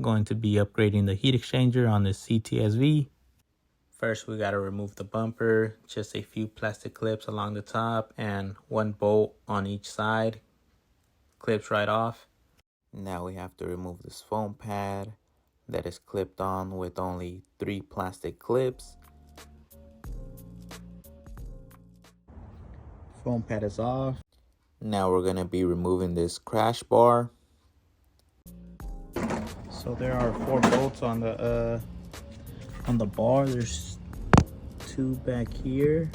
Going to be upgrading the heat exchanger on this CTSV. First, we got to remove the bumper, just a few plastic clips along the top and one bolt on each side. Clips right off. Now we have to remove this foam pad that is clipped on with only 3 plastic clips. Foam pad is off. Now we're going to be removing this crash bar. So there are 4 bolts on the bar. There's 2 back here,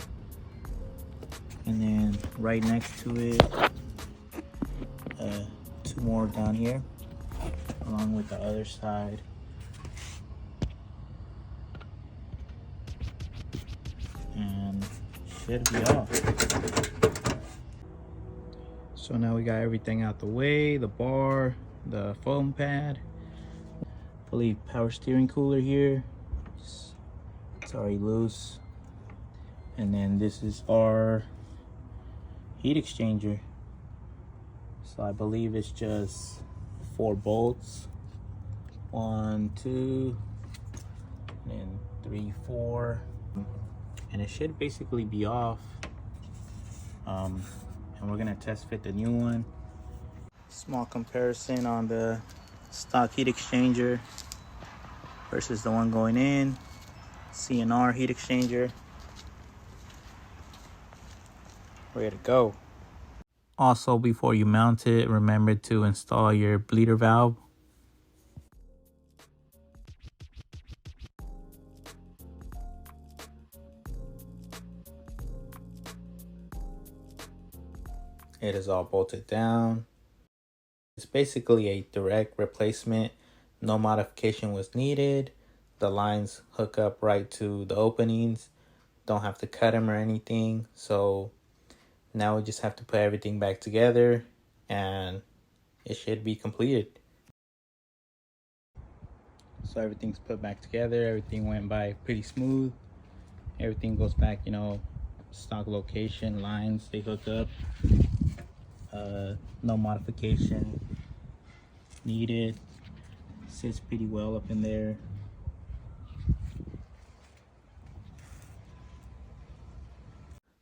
and then right next to it, 2 more down here, along with the other side. And should be off. So now we got everything out the way, the bar, the foam pad. I believe power steering cooler here. It's already loose. And then this is our heat exchanger. So I believe it's just 4 bolts. 1, 2, and then 3, 4. And it should basically be off. And we're gonna test fit the new one. Small comparison on the stock heat exchanger versus the one going in. C&R Heat Exchanger. Ready to go. Also, before you mount it, remember to install your bleeder valve. It is all bolted down. It's basically a direct replacement. No modification was needed. The lines hook up right to the openings. Don't have to cut them or anything. So now we just have to put everything back together and it should be completed. So everything's put back together. Everything went by pretty smooth. Everything goes back, stock location, lines, they hook up. No modification needed. Sits pretty well up in there.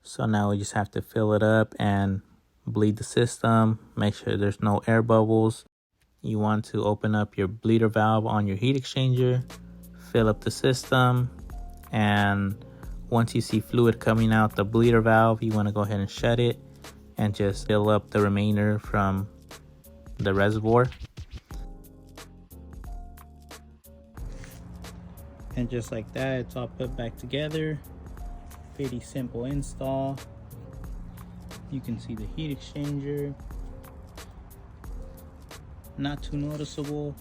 So now we just have to fill it up and bleed the system. Make sure there's no air bubbles. You want to open up your bleeder valve on your heat exchanger, fill up the system, and once you see fluid coming out the bleeder valve, you want to go ahead and shut it and just fill up the remainder from the reservoir. And just like that, it's all put back together. Pretty simple install. You can see the heat exchanger. Not too noticeable.